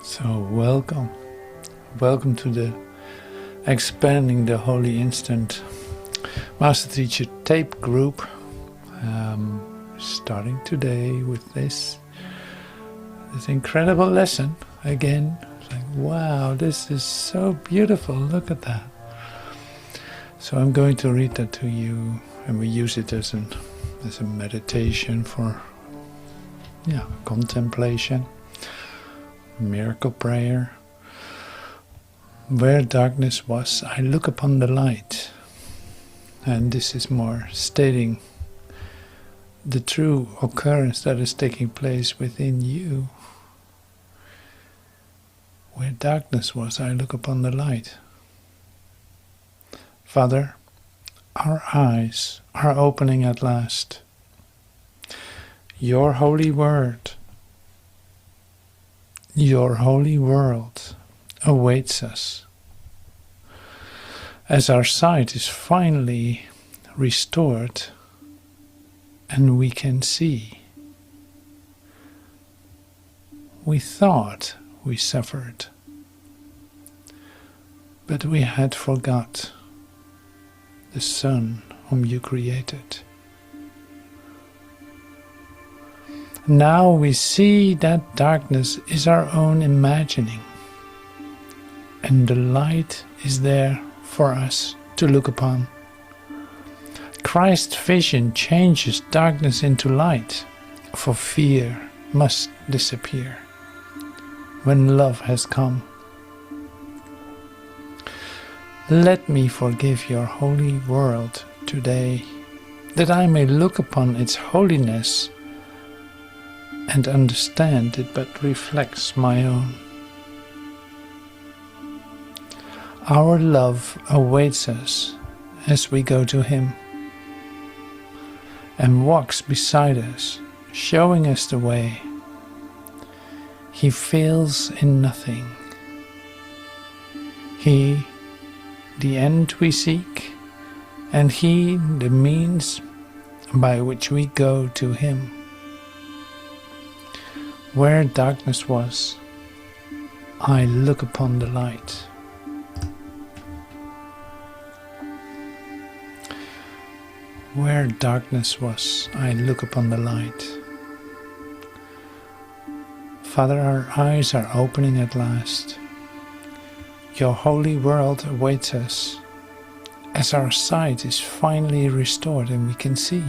So welcome to the Expanding the Holy Instant Master Teacher Tape Group. Starting today with this incredible lesson again. It's like, wow, this is so beautiful, look at that. So I'm going to read that to you, and we use it as a meditation for contemplation, miracle prayer. Where darkness was, I look upon the light. And this is more stating the true occurrence that is taking place within you. Where darkness was, I look upon the light. Father, our eyes are opening at last. Your holy word, your holy world awaits us. As our sight is finally restored and we can see. We thought we suffered, but we had forgot the Son whom you created. Now we see that darkness is our own imagining, and the light is there for us to look upon. Christ's vision changes darkness into light, for fear must disappear when love has come. Let me forgive your holy world today, that I may look upon its holiness and understand it but reflects my own. Our love awaits us as we go to Him and walks beside us, showing us the way. He fails in nothing. He, the end we seek, and He, the means by which we go to Him. Where darkness was, I look upon the light. Where darkness was, I look upon the light. Father, our eyes are opening at last. Your holy world awaits us, as our sight is finally restored and we can see.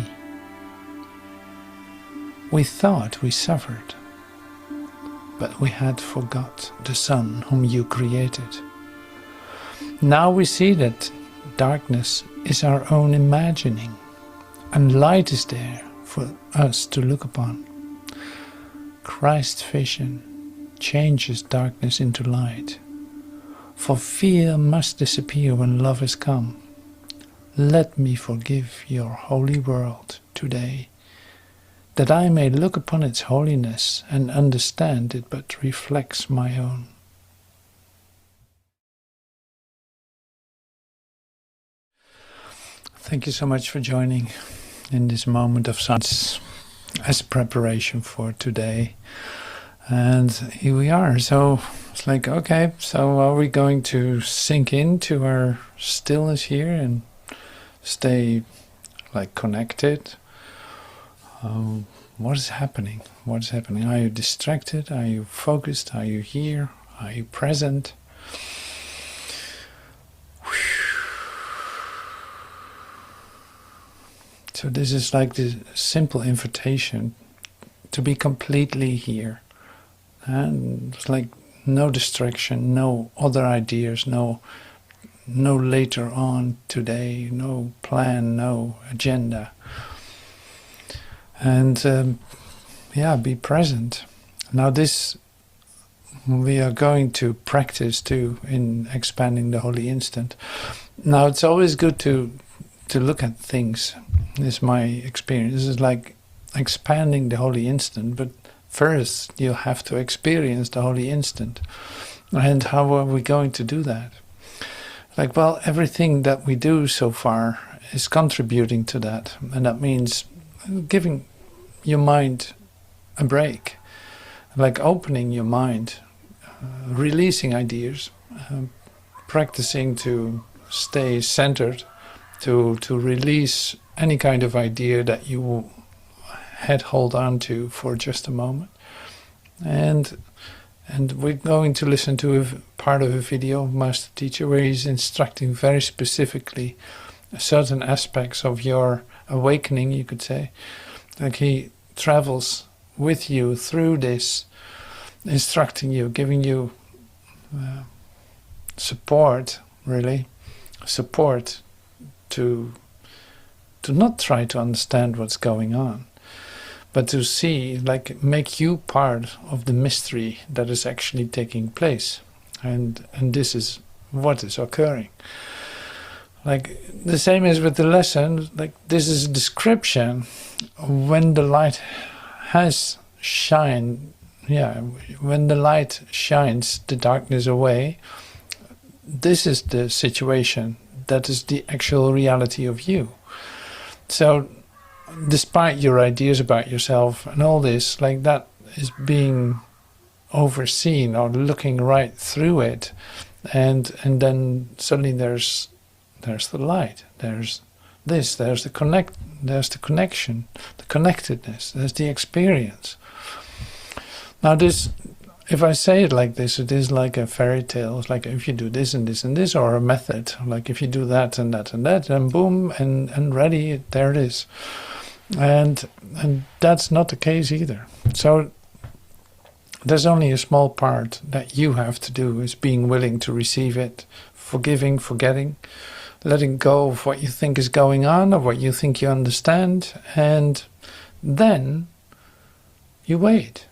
We thought we suffered, but we had forgot the Son whom you created. Now we see that darkness is our own imagining, and light is there for us to look upon. Christ's vision changes darkness into light, for fear must disappear when love has come. Let me forgive your holy world today, that I may look upon its holiness and understand it but reflects my own. Thank you so much for joining in this moment of silence as preparation for today. And here we are. So it's like, okay, so are we going to sink into our stillness here and stay like connected? What is happening? What is happening? Are you distracted? Are you focused? Are you here? Are you present? So this is like this simple invitation to be completely here. And it's like no distraction, no other ideas, no later on today, no plan, no agenda. And be present. Now this we are going to practice too in expanding the Holy Instant. Now it's always good to look at things. This is my experience. This is like expanding the Holy Instant, but first you have to experience the Holy Instant. And how are we going to do that? Like, well, everything that we do so far is contributing to that. And that means giving your mind a break. Like opening your mind releasing ideas, practicing to stay centered, to release any kind of idea that you had hold on to for just a moment. And we're going to listen to a part of a video of Master Teacher where he's instructing very specifically certain aspects of your awakening, you could say. Like he travels with you through this, instructing you, giving you support, really, support to not try to understand what's going on, but to see, like, make you part of the mystery that is actually taking place. And this is what is occurring. Like, the same is with the lesson. Like, this is a description when the light has shined. Yeah, when the light shines the darkness away, this is the situation. That is the actual reality of you. So, despite your ideas about yourself and all this, like, that is being overseen or looking right through it, and then suddenly there's the light, there's this, there's the connection, the connectedness, there's the experience. Now this, if I say it like this, it is like a fairy tale. It's like if you do this and this and this, or a method, like if you do that and that and that, and boom, and ready, there it is. And that's not the case either. So there's only a small part that you have to do, is being willing to receive it, forgiving, forgetting, letting go of what you think is going on or what you think you understand, and then you wait.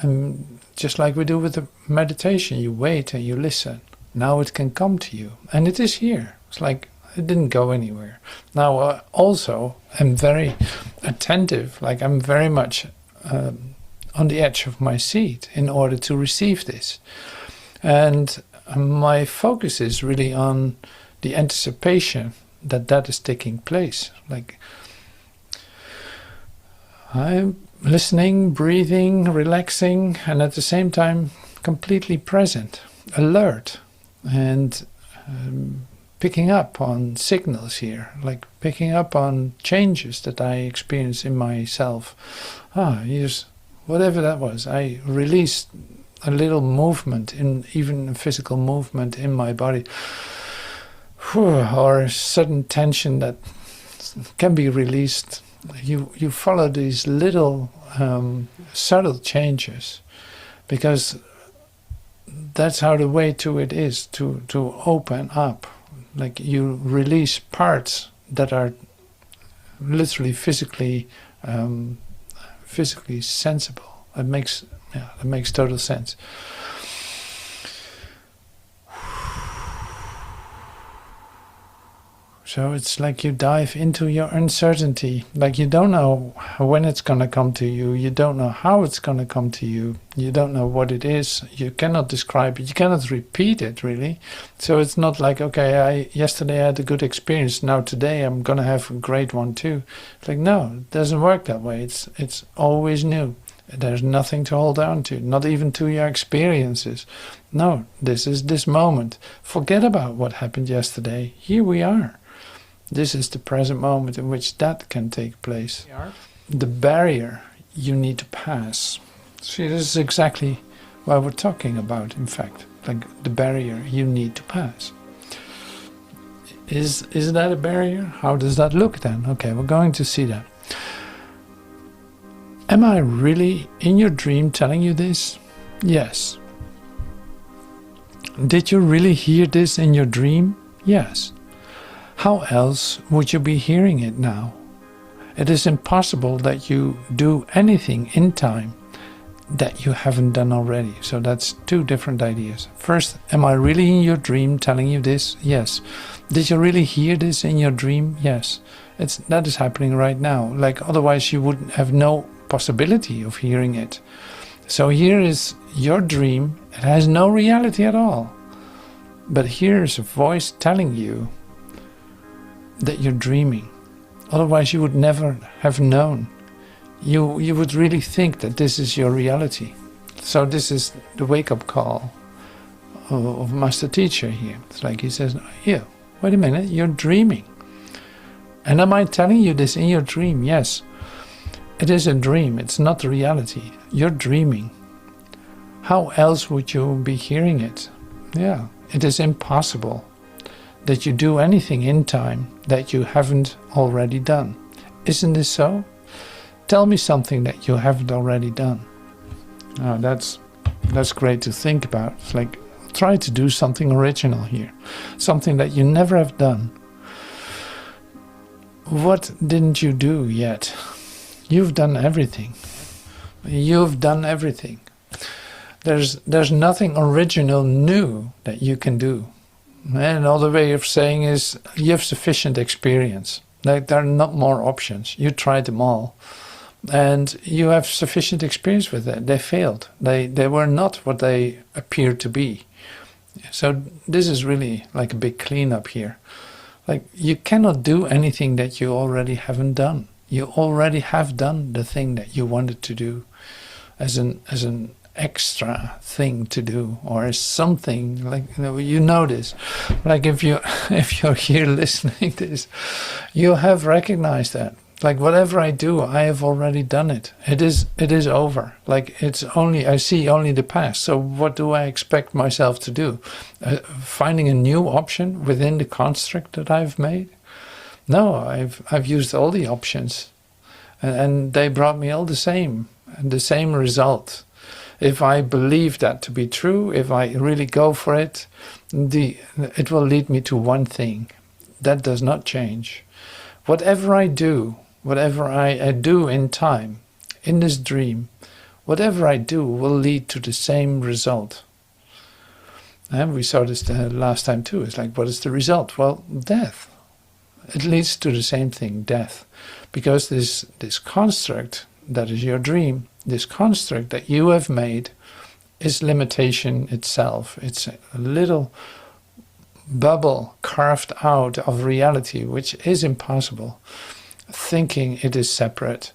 And just like we do with the meditation, you wait and you listen. Now it can come to you, and it is here. It's like it didn't go anywhere. Now also I'm very attentive, like I'm very much on the edge of my seat in order to receive this. And my focus is really on the anticipation that is taking place. Like I'm listening, breathing, relaxing, and at the same time completely present, alert, and picking up on signals here, like picking up on changes that I experience in myself. Here's whatever that was. I released a little movement, even a physical movement in my body, or a sudden tension that can be released. You follow these little subtle changes, because that's how the way to it is, to open up. Like you release parts that are literally physically sensible. That makes total sense. So it's like you dive into your uncertainty. Like you don't know when it's going to come to you. You don't know how it's going to come to you. You don't know what it is. You cannot describe it. You cannot repeat it, really. So it's not like, okay, yesterday I had a good experience. Now today I'm going to have a great one too. It's like, no, it doesn't work that way. It's always new. There's nothing to hold on to, not even to your experiences. No, this is this moment. Forget about what happened yesterday. Here we are. This is the present moment in which that can take place. The barrier you need to pass. See, this is exactly what we're talking about, in fact. Like the barrier you need to pass. Is that a barrier? How does that look then? Okay, we're going to see that. Am I really in your dream telling you this? Yes. Did you really hear this in your dream? Yes. How else would you be hearing it now? It is impossible that you do anything in time that you haven't done already. So that's two different ideas. First, am I really in your dream telling you this? Yes. Did you really hear this in your dream? Yes. That is happening right now. Like otherwise you would have no possibility of hearing it. So here is your dream. It has no reality at all. But here is a voice telling you that you're dreaming. Otherwise you would never have known. You would really think that this is your reality. So this is the wake-up call of Master Teacher here. It's like he says, here, wait a minute, you're dreaming. And am I telling you this in your dream? Yes. It is a dream, it's not reality. You're dreaming. How else would you be hearing it? Yeah, it is impossible that you do anything in time that you haven't already done. Isn't this so? Tell me something that you haven't already done. Oh, that's great to think about. It's like, try to do something original here. Something that you never have done. What didn't you do yet? You've done everything. You've done everything. There's nothing original new that you can do. Another way of saying is you have sufficient experience. Like, there are not more options. You tried them all. And you have sufficient experience with it. They failed. They were not what they appeared to be. So this is really like a big cleanup here. Like, you cannot do anything that you already haven't done. You already have done the thing that you wanted to do as an extra thing to do, or as something like, you know this. Like, if you're here listening to this, you have recognized that. Like, whatever I do, I have already done it. It is over. Like, I see only the past. So what do I expect myself to do? Finding a new option within the construct that I've made? No, I've used all the options, and they brought me all the same result. If I believe that to be true, if I really go for it, it will lead me to one thing. That does not change. Whatever I do, whatever I do in time, in this dream, whatever I do will lead to the same result. And we saw this the last time too. It's like, what is the result? Well, death. It leads to the same thing, death. Because this construct that is your dream, this construct that you have made, is limitation itself. It's a little bubble carved out of reality, which is impossible. Thinking it is separate.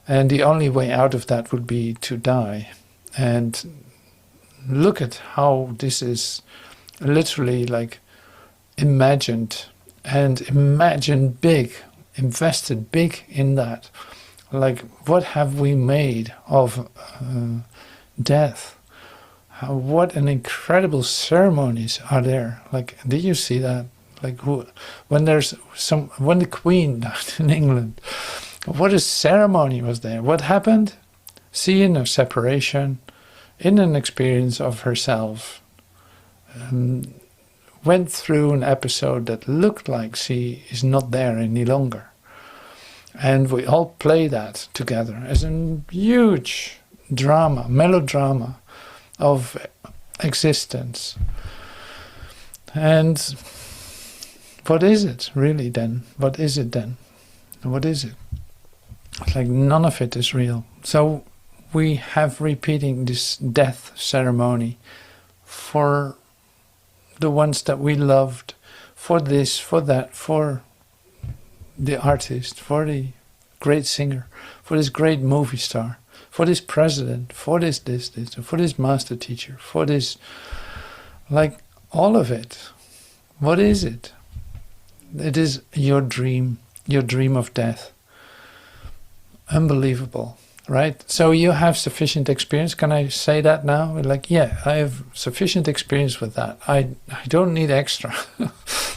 And the only way out of that would be to die. And look at how this is literally like imagined, and imagined big, invested big in that. Like, what have we made of death? What an incredible ceremonies are there. Like, did you see that? Like, when the Queen died in England, what a ceremony was there? What happened? Seeing a separation, in an experience of herself, went through an episode that looked like she is not there any longer. And we all play that together as a huge drama, melodrama of existence. And what is it really then? What is it then? What is it? It's like none of it is real. So we have repeating this death ceremony for the ones that we loved, for this, for that, for the artist, for the great singer, for this great movie star, for this president, for this, for this master teacher, for this, like all of it. What is it? It is your dream of death. Unbelievable, right? So you have sufficient experience. Can I say that now? Like, yeah, I have sufficient experience with that. I don't need extra.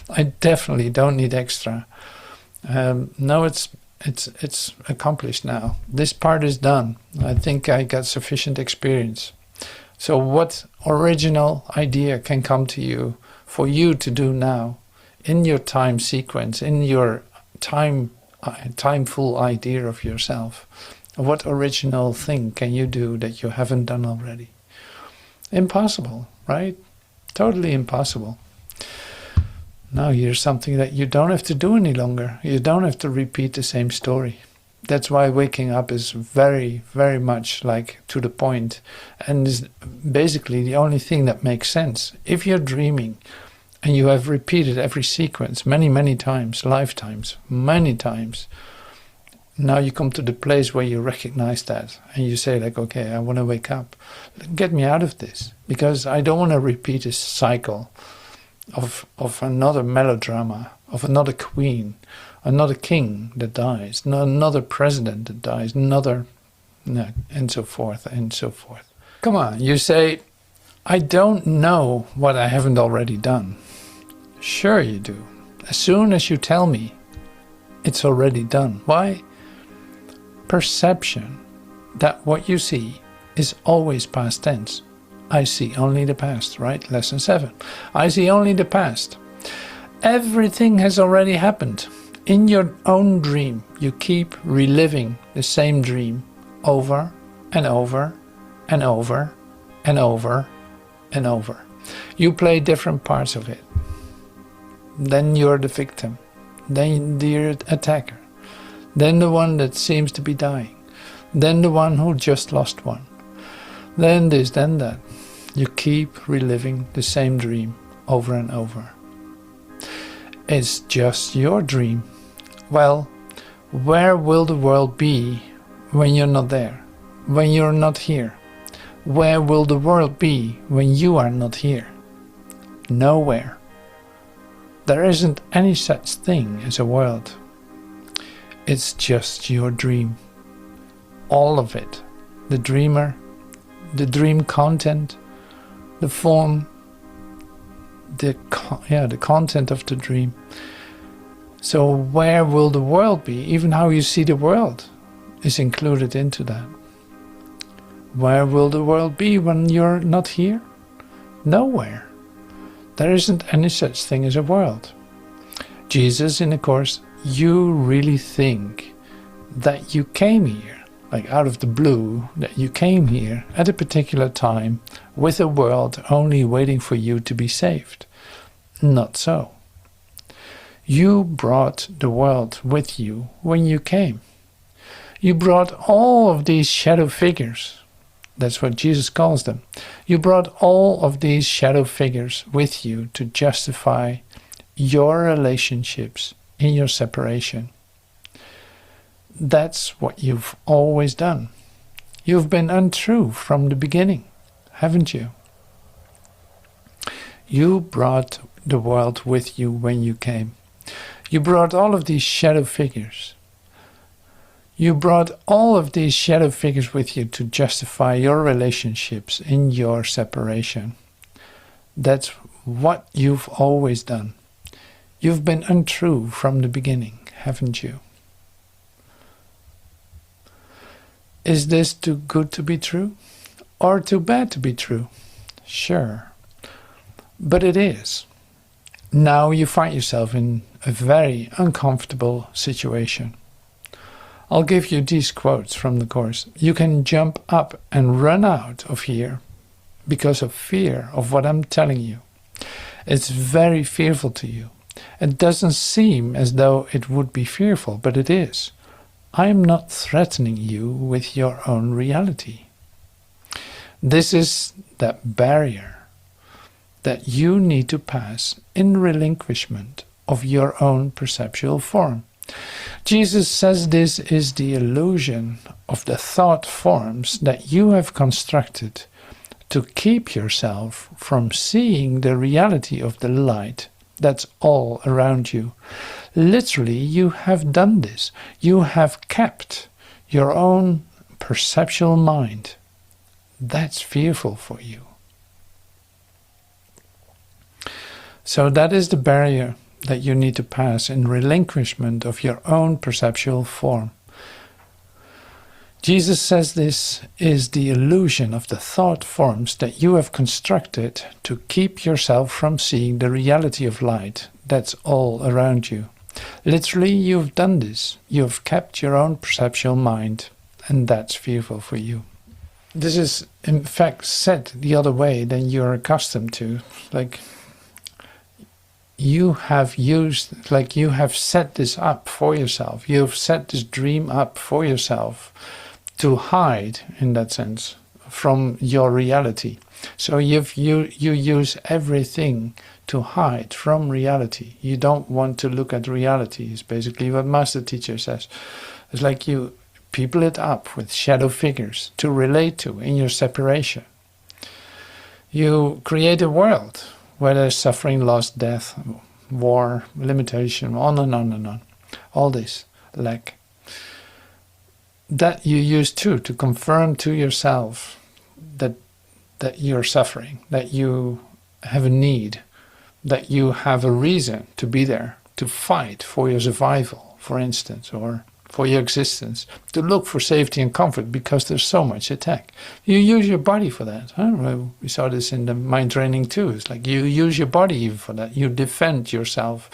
I definitely don't need extra. No, it's accomplished now. This part is done. I think I got sufficient experience. So what original idea can come to you for you to do now in your time sequence, in your timeful idea of yourself? What original thing can you do that you haven't done already? Impossible, right? Totally impossible. Now here's something that you don't have to do any longer. You don't have to repeat the same story. That's why waking up is very, very much like to the point, and is basically the only thing that makes sense. If you're dreaming and you have repeated every sequence many, many times, lifetimes, many times, Now you come to the place where you recognize that and you say like, okay, I want to wake up. Get me out of this, because I don't want to repeat this cycle of another melodrama, of another queen, another king that dies, another president that dies, and so forth and so forth. Come on, you say, I don't know what I haven't already done. Sure you do. As soon as you tell me, it's already done. Why? Perception that what you see is always past tense. I see only the past, right? Lesson 7. I see only the past. Everything has already happened. In your own dream, you keep reliving the same dream over and over and over and over and over. You play different parts of it. Then you're the victim. Then the attacker. Then the one that seems to be dying. Then the one who just lost one. Then this, then that. You keep reliving the same dream over and over. It's just your dream. Well, where will the world be when you're not there? When you're not here? Where will the world be when you are not here? Nowhere. There isn't any such thing as a world. It's just your dream. All of it. The dreamer, the dream content, the form, the content of the dream. So where will the world be? Even how you see the world is included into that. Where will the world be when you're not here? Nowhere. There isn't any such thing as a world. Jesus in the Course, you really think that you came here, like out of the blue, that you came here at a particular time with a world only waiting for you to be saved. Not so. You brought the world with you when you came. You brought all of these shadow figures. That's what Jesus calls them. You brought all of these shadow figures with you to justify your relationships in your separation. That's what you've always done. You've been untrue from the beginning, haven't you? You brought the world with you when you came. You brought all of these shadow figures. You brought all of these shadow figures with you to justify your relationships in your separation. That's what you've always done. You've been untrue from the beginning, haven't you? Is this too good to be true? Or too bad to be true? Sure. But it is. Now you find yourself in a very uncomfortable situation. I'll give you these quotes from the Course. You can jump up and run out of here because of fear of what I'm telling you. It's very fearful to you. It doesn't seem as though it would be fearful, but it is. I am not threatening you with your own reality. This is that barrier that you need to pass in relinquishment of your own perceptual form. Jesus says this is the illusion of the thought forms that you have constructed to keep yourself from seeing the reality of the light that's all around you. Literally, you have done this. You have kept your own perceptual mind. That's fearful for you. So that is the barrier that you need to pass in relinquishment of your own perceptual form. Jesus says this is the illusion of the thought forms that you have constructed to keep yourself from seeing the reality of light that's all around you. Literally, you've done this. You've kept your own perceptual mind, and that's fearful for you. This is, in fact, said the other way than you're accustomed to. Like, you have set this up for yourself. You've set this dream up for yourself to hide, in that sense, from your reality. So you use everything to hide from reality. You don't want to look at reality, is basically what Master Teacher says. It's like you people it up with shadow figures to relate to in your separation. You create a world where there's suffering, loss, death, war, limitation, on and on and on. All this lack. That you use too to confirm to yourself that you're suffering, that you have a need, that you have a reason to be there, to fight for your survival, for instance, or for your existence, to look for safety and comfort because there's so much attack. You use your body for that. We saw this in the mind training too. It's like you use your body even for that. You defend yourself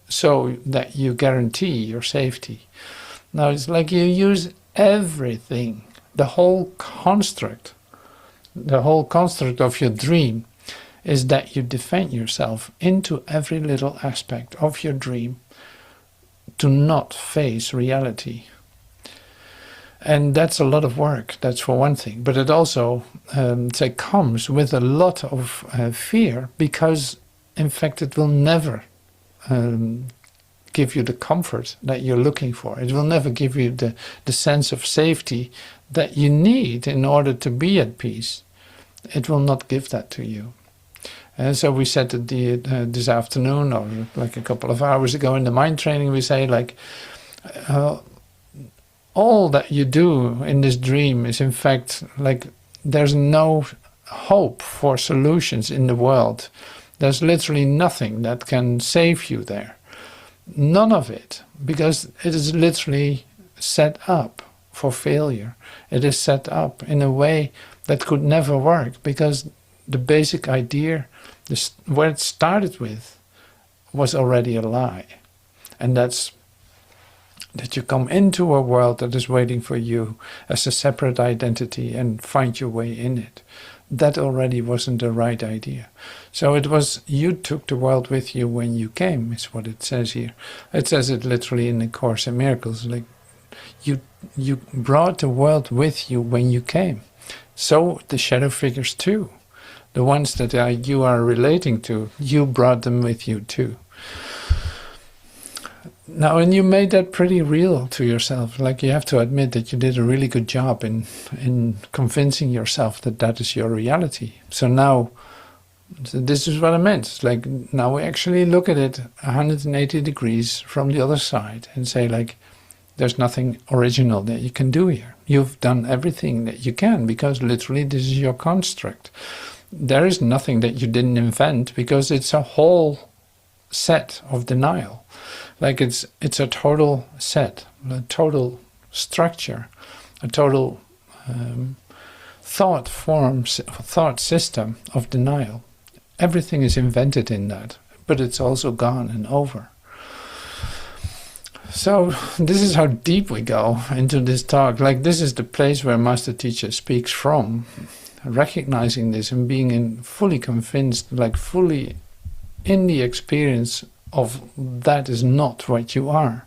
so that you guarantee your safety. Now it's like you use everything, the whole construct of your dream is that you defend yourself into every little aspect of your dream to not face reality. And that's a lot of work, that's for one thing. But it also comes with a lot of fear, because in fact it will never give you the comfort that you're looking for. It will never give you the sense of safety that you need in order to be at peace. It will not give that to you. And so we said that this afternoon, or like a couple of hours ago in the mind training, we say like, all that you do in this dream is in fact like there's no hope for solutions in the world. There's literally nothing that can save you there. None of it, because it is literally set up for failure. It is set up in a way that could never work, because the basic idea, where it started with, was already a lie. And that's that you come into a world that is waiting for you as a separate identity and find your way in it. That already wasn't the right idea. So it was, you took the world with you when you came, is what it says here. It says it literally in the Course in Miracles, like you brought the world with you when you came. So the shadow figures too. The ones that you are relating to, you brought them with you too. Now, and you made that pretty real to yourself. Like, you have to admit that you did a really good job in convincing yourself that that is your reality. So now, this is what I meant. It's like, now we actually look at it 180 degrees from the other side and say, like, there's nothing original that you can do here. You've done everything that you can, because literally this is your construct. There is nothing that you didn't invent, because it's a whole set of denial. Like it's a total set, a total structure, a total thought system of denial. Everything is invented in that, but it's also gone and over. So this is how deep we go into this talk. Like, this is the place where Master Teacher speaks from, recognizing this and being fully convinced, like fully in the experience of that is not what you are.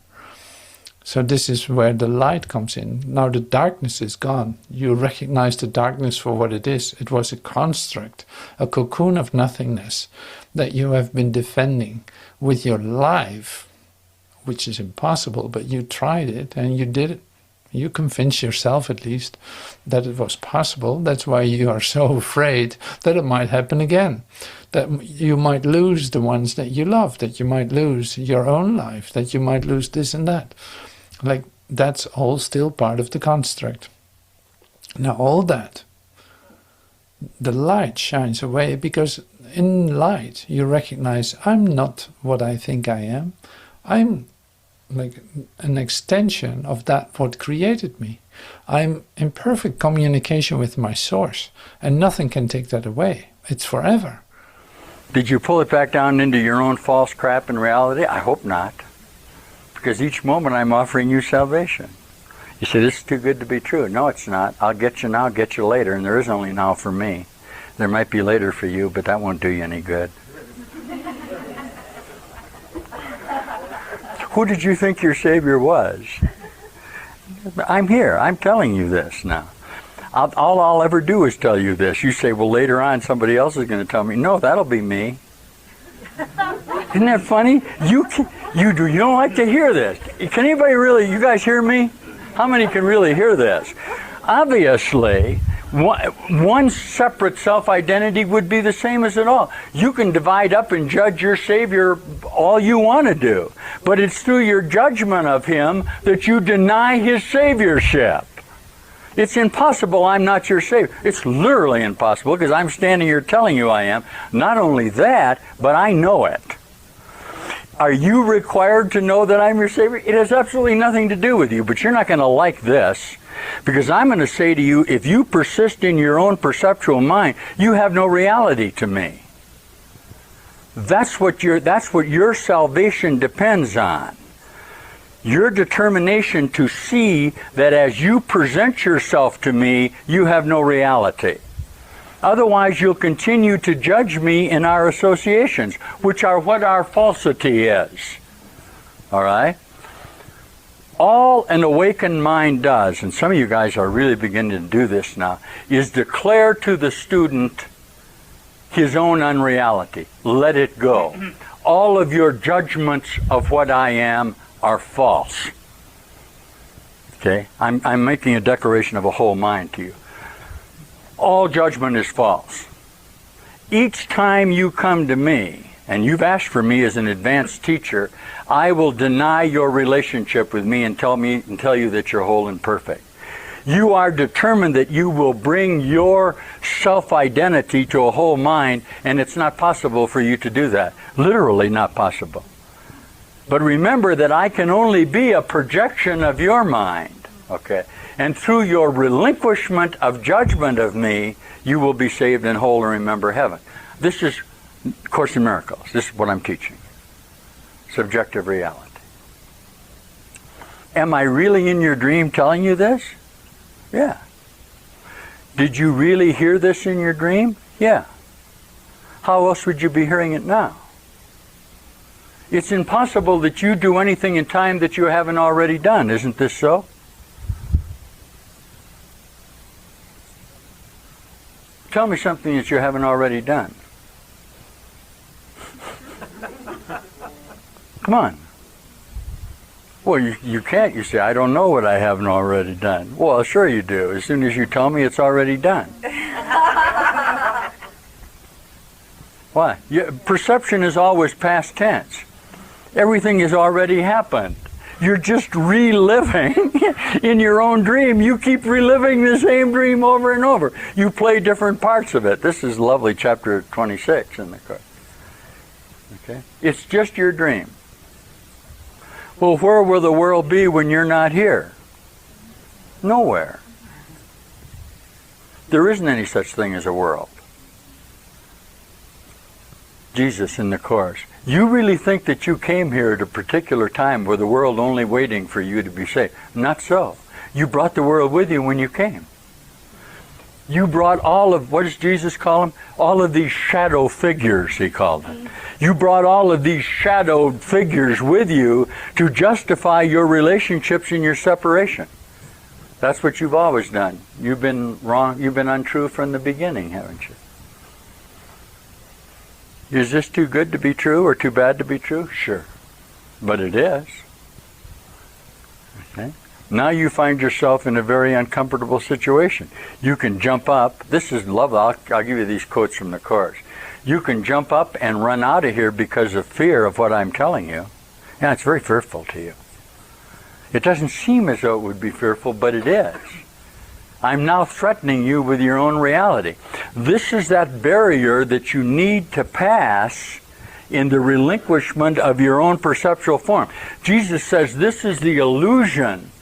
So this is where the light comes in. Now the darkness is gone. You recognize the darkness for what it is. It was a construct, a cocoon of nothingness that you have been defending with your life, which is impossible, but you tried it and you did it. You convinced yourself, at least, that it was possible. That's why you are so afraid that it might happen again. That you might lose the ones that you love, that you might lose your own life, that you might lose this and that. Like, that's all still part of the construct. Now all that, the light shines away, because in light you recognize, I'm not what I think I am. I'm like an extension of that what created me. I'm in perfect communication with my source, and nothing can take that away. It's forever. Did you pull it back down into your own false crap in reality? I hope not. Because each moment I'm offering you salvation. You say, this is too good to be true. No, it's not. I'll get you now, I'll get you later, and there is only now for me. There might be later for you, but that won't do you any good. Who did you think your Savior was? I'm here. I'm telling you this now. All I'll ever do is tell you this. You say, well, later on somebody else is going to tell me. No, that'll be me. Isn't that funny? You don't like to hear this. Can anybody really, you guys hear me? How many can really hear this? Obviously, one separate self-identity would be the same as it all. You can divide up and judge your Savior all you want to do, but it's through your judgment of Him that you deny His Saviorship. It's impossible I'm not your Savior. It's literally impossible because I'm standing here telling you I am. Not only that, but I know it. Are you required to know that I'm your Savior? It has absolutely nothing to do with you, but you're not going to like this, because I'm going to say to you, if you persist in your own perceptual mind, you have no reality to me. That's what your salvation depends on. Your determination to see that as you present yourself to me, you have no reality. Otherwise, you'll continue to judge me in our associations, which are what our falsity is. All right? All an awakened mind does, and some of you guys are really beginning to do this now, is declare to the student his own unreality. Let it go. All of your judgments of what I am are false. Okay? I'm making a declaration of a whole mind to you. All judgment is false. Each time you come to me, and you've asked for me as an advanced teacher, I will deny your relationship with me and tell you that you're whole and perfect. You are determined that you will bring your self-identity to a whole mind, and it's not possible for you to do that. Literally not possible. But remember that I can only be a projection of your mind. Okay? And through your relinquishment of judgment of me, you will be saved and whole and remember heaven. This is Course in Miracles. This is what I'm teaching. Subjective reality. Am I really in your dream telling you this? Yeah. Did you really hear this in your dream? Yeah. How else would you be hearing it now? It's impossible that you do anything in time that you haven't already done. Isn't this so? Tell me something that you haven't already done. Come on. Well, you can't. You say, I don't know what I haven't already done. Well, sure you do. As soon as you tell me, it's already done. Why? Perception is always past tense. Everything has already happened. You're just reliving in your own dream. You keep reliving the same dream over and over. You play different parts of it. This is lovely, chapter 26 in the course. Okay? It's just your dream. Well, where will the world be when you're not here? Nowhere. There isn't any such thing as a world. Jesus in the Course. You really think that you came here at a particular time where the world only waiting for you to be saved? Not so. You brought the world with you when you came. You brought all of, what does Jesus call them? All of these shadow figures, he called them. You brought all of these shadowed figures with you to justify your relationships and your separation. That's what you've always done. You've been wrong, you've been untrue from the beginning, haven't you? Is this too good to be true or too bad to be true? Sure. But it is. Okay? Now you find yourself in a very uncomfortable situation. You can jump up. This is lovely. I'll give you these quotes from the Course. You can jump up and run out of here because of fear of what I'm telling you. Yeah, it's very fearful to you. It doesn't seem as though it would be fearful, but it is. I'm now threatening you with your own reality. This is that barrier that you need to pass in the relinquishment of your own perceptual form. Jesus says this is the illusion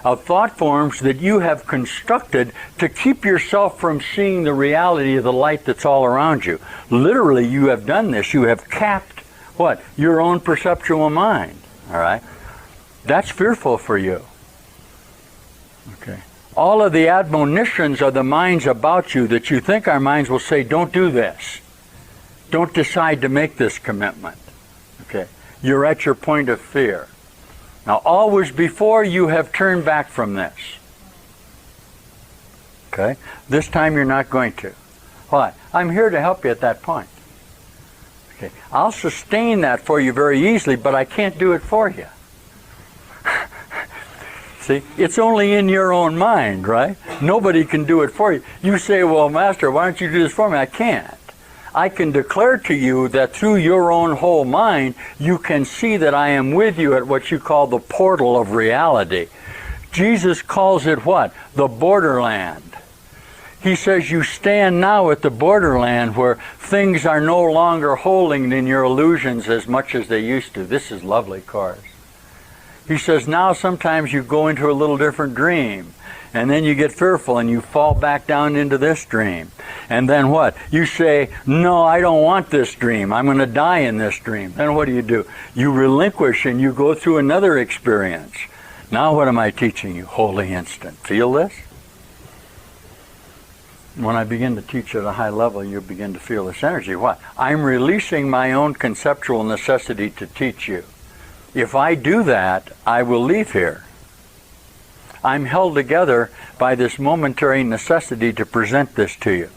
of thought forms that you have constructed to keep yourself from seeing the reality of the light that's all around you. Literally, you have done this. You have capped what? Your own perceptual mind. All right? That's fearful for you. Okay. All of the admonitions of the minds about you that you think our minds will say, don't do this. Don't decide to make this commitment. Okay. You're at your point of fear. Now, always before you have turned back from this. Okay? This time you're not going to. Why? I'm here to help you at that point. Okay. I'll sustain that for you very easily, but I can't do it for you. See, it's only in your own mind, right? Nobody can do it for you. You say, well, Master, why don't you do this for me? I can't. I can declare to you that through your own whole mind, you can see that I am with you at what you call the portal of reality. Jesus calls it what? The borderland. He says you stand now at the borderland where things are no longer holding in your illusions as much as they used to. This is lovely, course. He says now sometimes you go into a little different dream, and then you get fearful and you fall back down into this dream. And then what? You say, no, I don't want this dream. I'm going to die in this dream. Then what do? You relinquish and you go through another experience. Now what am I teaching you? Holy instant. Feel this? When I begin to teach at a high level, you begin to feel this energy. What? I'm releasing my own conceptual necessity to teach you. If I do that, I will leave here. I'm held together by this momentary necessity to present this to you.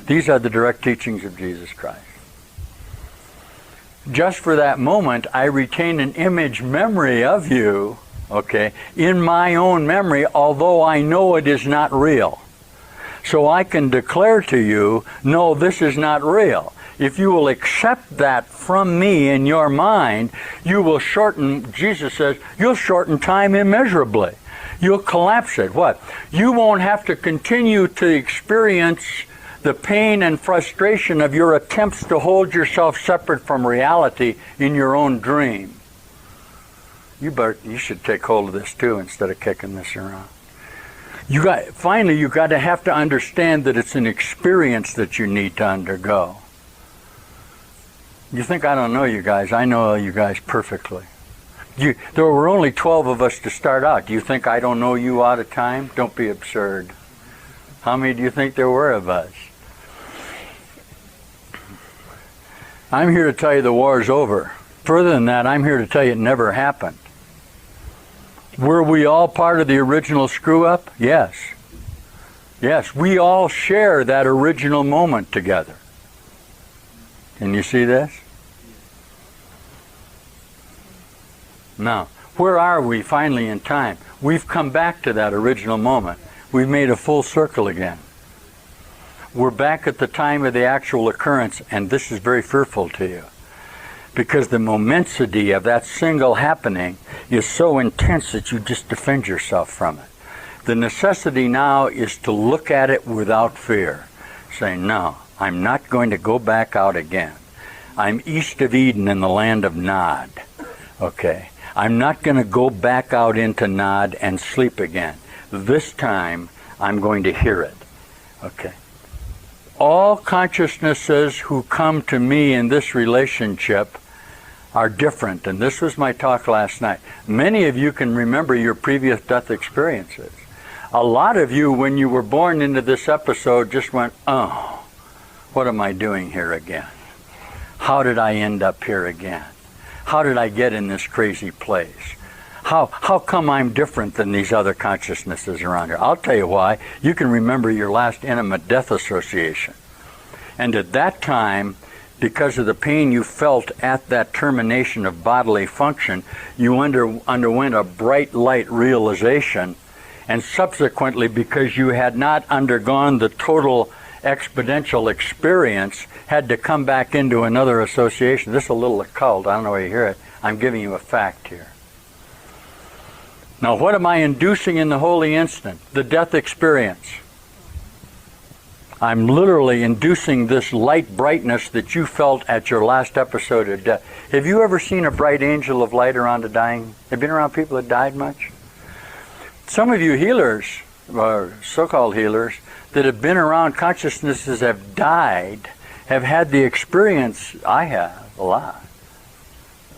These are the direct teachings of Jesus Christ. Just for that moment, I retain an image memory of you, okay, in my own memory, although I know it is not real. So I can declare to you, no, this is not real. If you will accept that from me in your mind, you will shorten, Jesus says, you'll shorten time immeasurably. You'll collapse it. What? You won't have to continue to experience the pain and frustration of your attempts to hold yourself separate from reality in your own dream. You should take hold of this too instead of kicking this around. Finally, you got to have to understand that it's an experience that you need to undergo. You think I don't know you guys? I know you guys perfectly. There were only 12 of us to start out. Do you think I don't know you out of time? Don't be absurd. How many do you think there were of us? I'm here to tell you the war's over. Further than that, I'm here to tell you it never happened. Were we all part of the original screw-up? Yes. Yes, we all share that original moment together. Can you see this? Now, where are we finally in time? We've come back to that original moment. We've made a full circle again. We're back at the time of the actual occurrence, and this is very fearful to you. Because the momencity of that single happening is so intense that you just defend yourself from it. The necessity now is to look at it without fear. Say, no, I'm not going to go back out again. I'm east of Eden in the land of Nod. Okay. I'm not going to go back out into Nod and sleep again. This time, I'm going to hear it. Okay. All consciousnesses who come to me in this relationship are different. And this was my talk last night. Many of you can remember your previous death experiences. A lot of you, when you were born into this episode, just went, oh, what am I doing here again? How did I end up here again? How did I get in this crazy place? How come I'm different than these other consciousnesses around here? I'll tell you why. You can remember your last intimate death association. And at that time, because of the pain you felt at that termination of bodily function, you underwent a bright light realization. And subsequently, because you had not undergone the total exponential experience, had to come back into another association. This is a little occult. I don't know where you hear it. I'm giving you a fact here. Now, what am I inducing in the holy instant? The death experience. I'm literally inducing this light brightness that you felt at your last episode of death. Have you ever seen a bright angel of light around a dying? Have you been around people that died much? Some of you healers, or so-called healers, that have been around consciousnesses have died, have had the experience, I have a lot,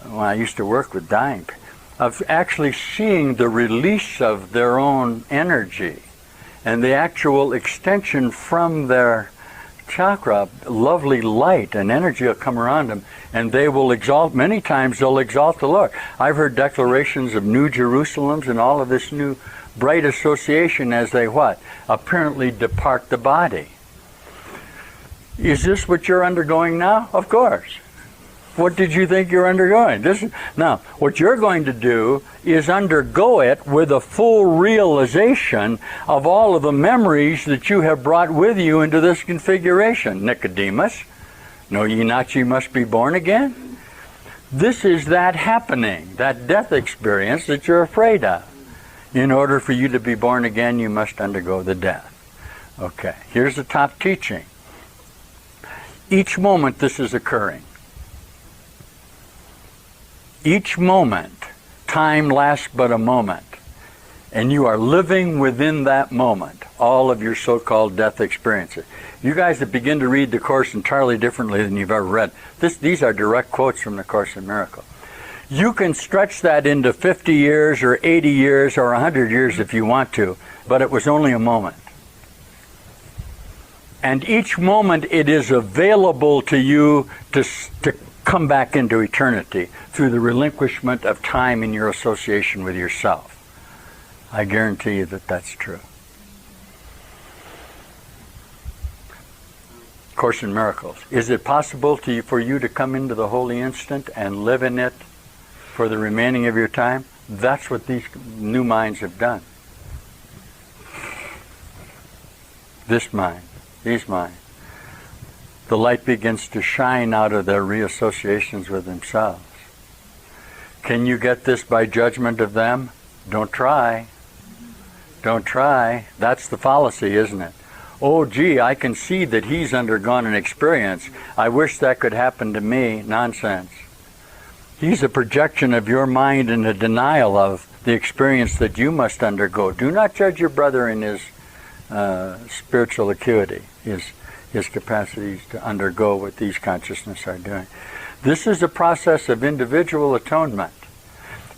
when I used to work with dying people, of actually seeing the release of their own energy and the actual extension from their chakra. Lovely light and energy will come around them, and they will exalt, many times they'll exalt the Lord. I've heard declarations of New Jerusalems and all of this new bright association as they what? Apparently depart the body. Is this what you're undergoing now? Of course. What did you think you're undergoing? Now, what you're going to do is undergo it with a full realization of all of the memories that you have brought with you into this configuration. Nicodemus, know ye not ye must be born again? This is that happening, that death experience that you're afraid of. In order for you to be born again, you must undergo the death. Okay, here's the top teaching. Each moment this is occurring. Each moment, time lasts but a moment, and you are living within that moment, all of your so-called death experiences. You guys that begin to read the Course entirely differently than you've ever read, these are direct quotes from the Course in Miracles. You can stretch that into 50 years or 80 years or 100 years if you want to, but it was only a moment. And each moment it is available to you to come back into eternity through the relinquishment of time in your association with yourself. I guarantee you that that's true. Course in Miracles. Is it possible for you to come into the holy instant and live in it for the remaining of your time? That's what these new minds have done. This mind, these minds. The light begins to shine out of their reassociations with themselves. Can you get this by judgment of them? Don't try. Don't try. That's the fallacy, isn't it? Oh, gee, I can see that he's undergone an experience. I wish that could happen to me. Nonsense. He's a projection of your mind and a denial of the experience that you must undergo. Do not judge your brother in his spiritual acuity, his capacities to undergo what these consciousness are doing. This is a process of individual atonement.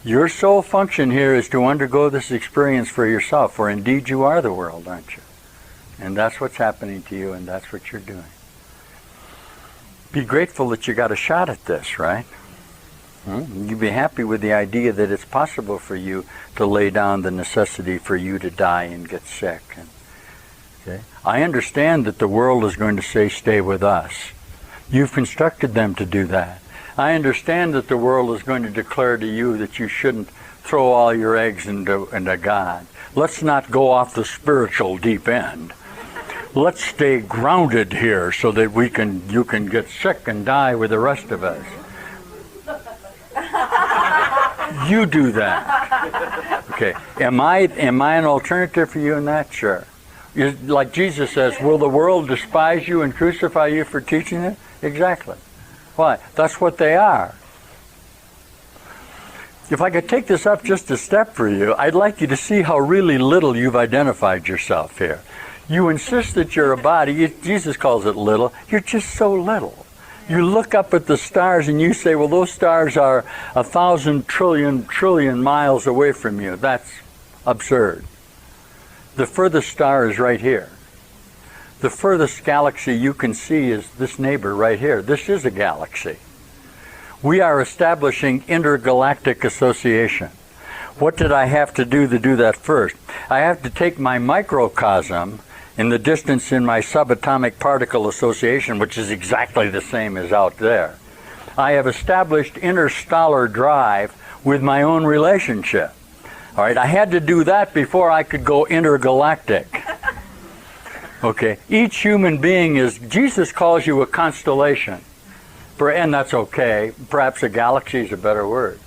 Your sole function here is to undergo this experience for yourself, for indeed you are the world, aren't you? And that's what's happening to you, and that's what you're doing. Be grateful that you got a shot at this, right? You'd be happy with the idea that it's possible for you to lay down the necessity for you to die and get sick. Okay? I understand that the world is going to say, stay with us. You've constructed them to do that. I understand that the world is going to declare to you that you shouldn't throw all your eggs into God. Let's not go off the spiritual deep end. Let's stay grounded here so that you can get sick and die with the rest of us. You do that. Okay. Am I an alternative for you in that? Sure. Like Jesus says, will the world despise you and crucify you for teaching it? Exactly. Why? That's what they are. If I could take this up just a step for you, I'd like you to see how really little you've identified yourself here. You insist that you're a body. Jesus calls it little. You're just so little. You look up at the stars and you say, well, those stars are 1,000 trillion miles away from you. That's absurd. The furthest star is right here. The furthest galaxy you can see is this neighbor right here. This is a galaxy. We are establishing intergalactic association. What did I have to do that first? I have to take my microcosm in the distance in my subatomic particle association, which is exactly the same as out there. I have established interstellar drive with my own relationship. All right, I had to do that before I could go intergalactic. Okay, each human being Jesus calls you a constellation. And that's okay. Perhaps a galaxy is a better word.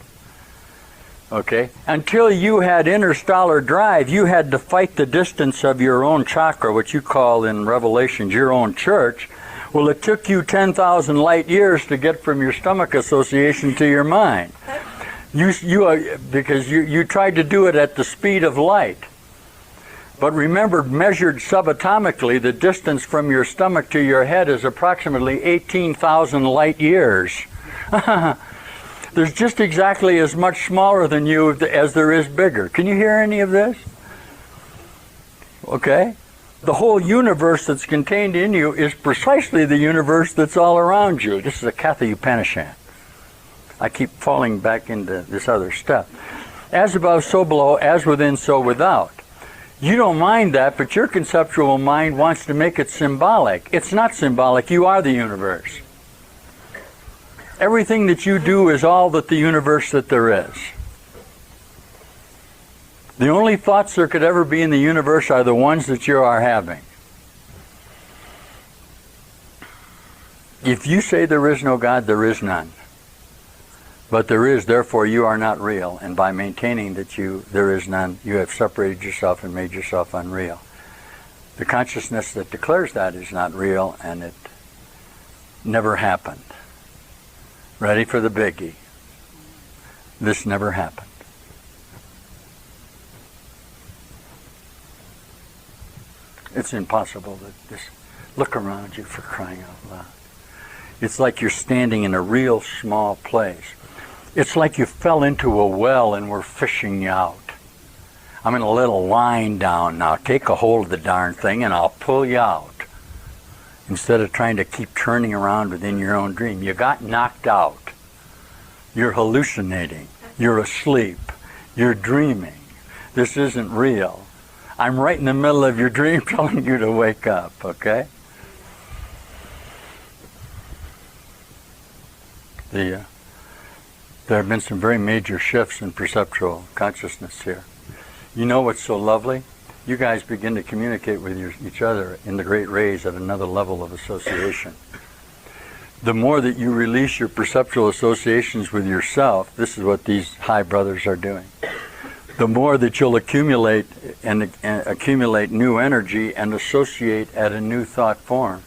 Okay? Until you had interstellar drive, you had to fight the distance of your own chakra, which you call in Revelations your own church. Well, it took you 10,000 light years to get from your stomach association to your mind. Because you tried to do it at the speed of light. But remember, measured subatomically, the distance from your stomach to your head is approximately 18,000 light years. There's just exactly as much smaller than you as there is bigger. Can you hear any of this? Okay? The whole universe that's contained in you is precisely the universe that's all around you. This is a Katha Upanishad. I keep falling back into this other stuff. As above, so below, as within, so without. You don't mind that, but your conceptual mind wants to make it symbolic. It's not symbolic. You are the universe. Everything that you do is all that the universe that there is. The only thoughts there could ever be in the universe are the ones that you are having. If you say there is no God, there is none. But there is, therefore you are not real. And by maintaining that there is none, you have separated yourself and made yourself unreal. The consciousness that declares that is not real, and it never happened. Ready for the biggie. This never happened. It's impossible that this, look around you, for crying out loud. It's like you're standing in a real small place. It's like you fell into a well and we're fishing you out. I'm going to let a line down now. Take a hold of the darn thing and I'll pull you out. Instead of trying to keep turning around within your own dream. You got knocked out. You're hallucinating. You're asleep. You're dreaming. This isn't real. I'm right in the middle of your dream telling you to wake up, okay? There have been some very major shifts in perceptual consciousness here. You know what's so lovely? You guys begin to communicate with each other in the great rays at another level of association. The more that you release your perceptual associations with yourself, this is what these high brothers are doing. The more that you'll accumulate and accumulate new energy and associate at a new thought form.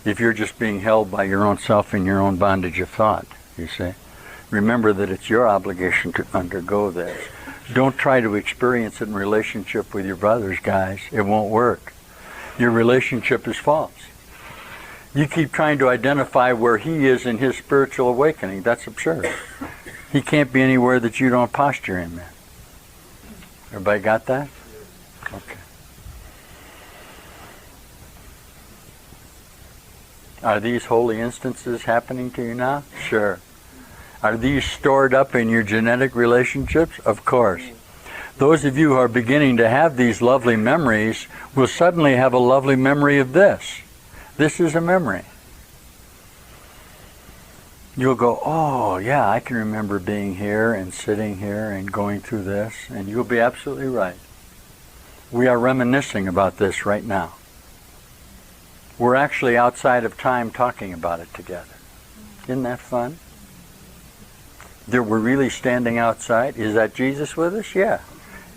If you're just being held by your own self in your own bondage of thought, you see. Remember that it's your obligation to undergo this. Don't try to experience it in relationship with your brothers, guys. It won't work. Your relationship is false. You keep trying to identify where he is in his spiritual awakening. That's absurd. He can't be anywhere that you don't posture him in. Everybody got that? Okay. Are these holy instances happening to you now? Sure. Are these stored up in your genetic relationships? Of course. Those of you who are beginning to have these lovely memories will suddenly have a lovely memory of this. This is a memory. You'll go, oh yeah, I can remember being here and sitting here and going through this, and you'll be absolutely right. We are reminiscing about this right now. We're actually outside of time talking about it together. Isn't that fun? We're really standing outside. Is that Jesus with us? Yeah.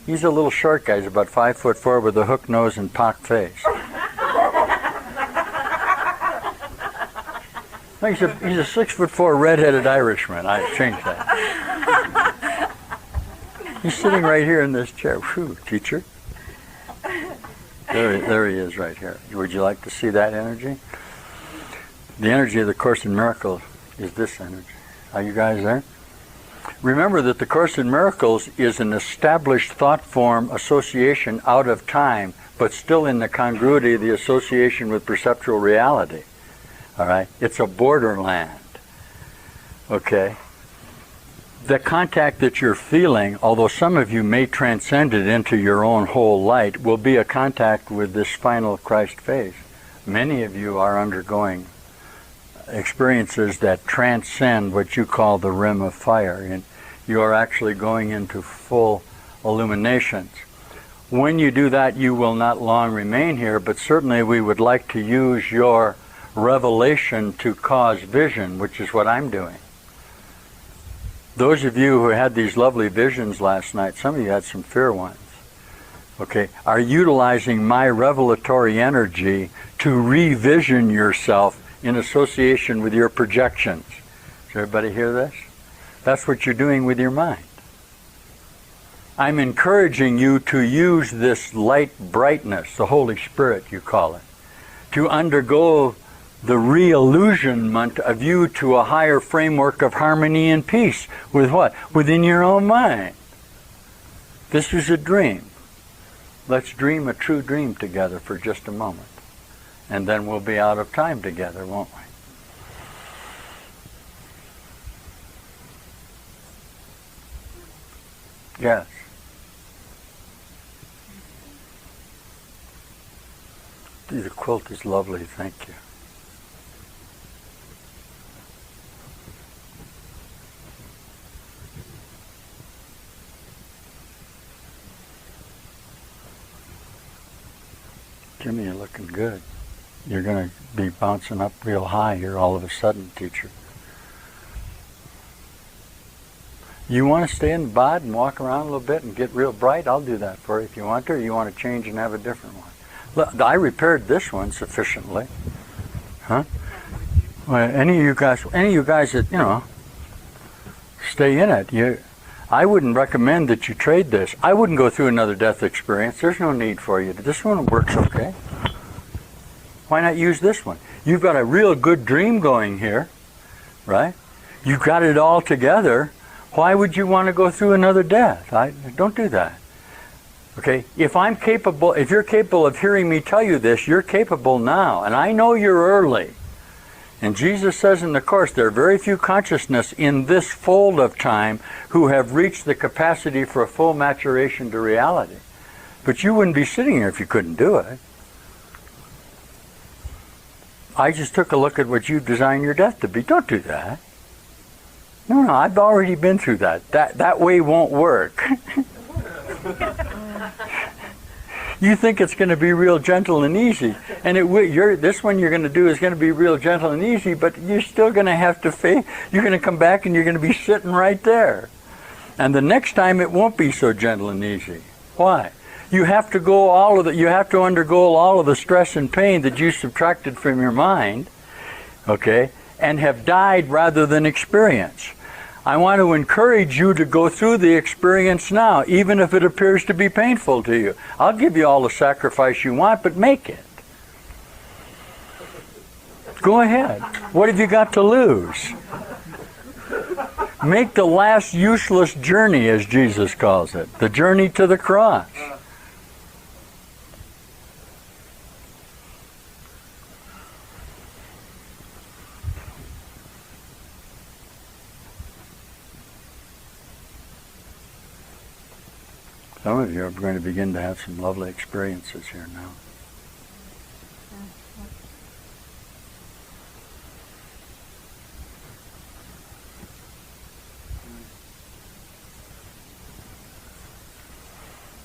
He's a little short guy. He's about 5'4" with a hook nose and pock face. He's a 6'4" redheaded Irishman. I changed that. He's sitting right here in this chair. Whew, teacher. There he is right here. Would you like to see that energy? The energy of the Course in Miracles is this energy. Are you guys there? Remember that the Course in Miracles is an established thought form association out of time, but still in the congruity of the association with perceptual reality. All right? It's a borderland. Okay? The contact that you're feeling, although some of you may transcend it into your own whole light, will be a contact with this final Christ face. Many of you are undergoing experiences that transcend what you call the rim of fire, and you are actually going into full illuminations. When you do that, you will not long remain here, but certainly we would like to use your revelation to cause vision, which is what I'm doing. Those of you who had these lovely visions last night, some of you had some fear ones, okay, are utilizing my revelatory energy to revision yourself in association with your projections. Does everybody hear this? That's what you're doing with your mind. I'm encouraging you to use this light brightness, the Holy Spirit you call it, to undergo the re-illusionment of you to a higher framework of harmony and peace. With what? Within your own mind. This is a dream. Let's dream a true dream together for just a moment. And then we'll be out of time together, won't we? Yes. The quilt is lovely, thank you. Jimmy, you're looking good. You're going to be bouncing up real high here all of a sudden, teacher. You want to stay in the bod and walk around a little bit and get real bright? I'll do that for you if you want to, or you want to change and have a different one. Look, I repaired this one sufficiently. Huh? Well, any of you guys that, you know, stay in it, I wouldn't recommend that you trade this. I wouldn't go through another death experience. There's no need for you. This one works okay. Why not use this one? You've got a real good dream going here, right? You've got it all together. Why would you want to go through another death? Don't do that. Okay? If you're capable of hearing me tell you this, you're capable now. And I know you're early. And Jesus says in the Course, there are very few consciousness in this fold of time who have reached the capacity for a full maturation to reality. But you wouldn't be sitting here if you couldn't do it. I just took a look at what you designed your death to be. Don't do that. No, I've already been through that. That way won't work. You think it's going to be real gentle and easy, and this one you're going to do is going to be real gentle and easy, but you're still going to have to face. You're going to come back and you're going to be sitting right there. And the next time it won't be so gentle and easy. Why? You have to undergo all of the stress and pain that you subtracted from your mind, okay, and have died rather than experience. I want to encourage you to go through the experience now, even if it appears to be painful to you. I'll give you all the sacrifice you want, but make it. Go ahead. What have you got to lose? Make the last useless journey, as Jesus calls it, the journey to the cross. Some of you are going to begin to have some lovely experiences here now.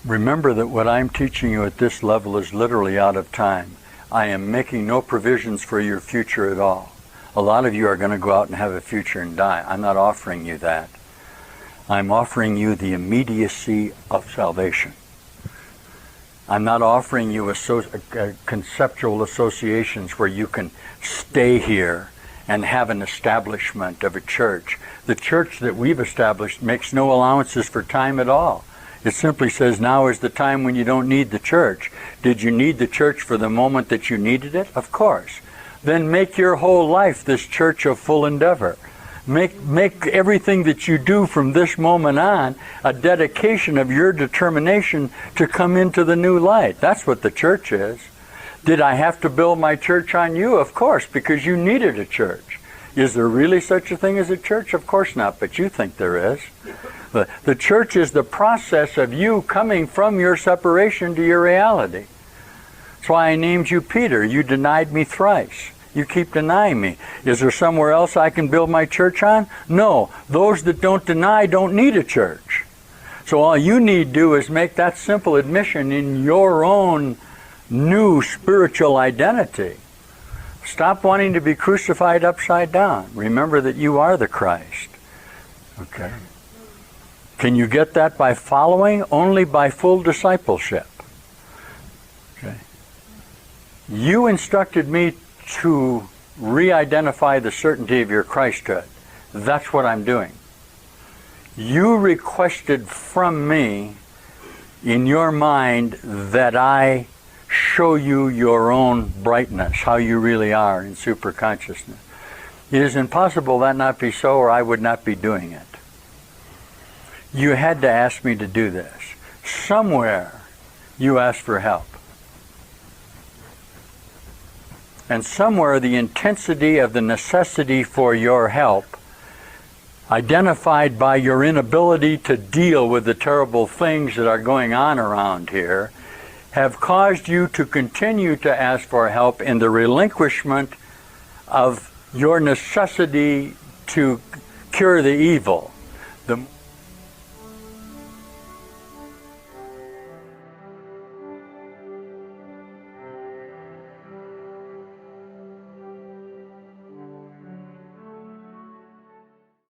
Remember that what I'm teaching you at this level is literally out of time. I am making no provisions for your future at all. A lot of you are going to go out and have a future and die. I'm not offering you that. I'm offering you the immediacy of salvation. I'm not offering you conceptual associations where you can stay here and have an establishment of a church. The church that we've established makes no allowances for time at all. It simply says now is the time when you don't need the church. Did you need the church for the moment that you needed it? Of course. Then make your whole life this church of full endeavor. Make everything that you do from this moment on a dedication of your determination to come into the new light. That's what the church is. Did I have to build my church on you? Of course, because you needed a church. Is there really such a thing as a church? Of course not, but you think there is. The church is the process of you coming from your separation to your reality. That's why I named you Peter. You denied me thrice. You keep denying me. Is there somewhere else I can build my church on? No. Those that don't deny don't need a church. So all you need to do is make that simple admission in your own new spiritual identity. Stop wanting to be crucified upside down. Remember that you are the Christ. Okay? Can you get that by following? Only by full discipleship. Okay? You instructed me to re-identify the certainty of your Christhood. That's what I'm doing. You requested from me in your mind that I show you your own brightness, how you really are in superconsciousness. It is impossible that not be so, or I would not be doing it. You had to ask me to do this. Somewhere you asked for help. And somewhere the intensity of the necessity for your help, identified by your inability to deal with the terrible things that are going on around here, have caused you to continue to ask for help in the relinquishment of your necessity to cure the evil. The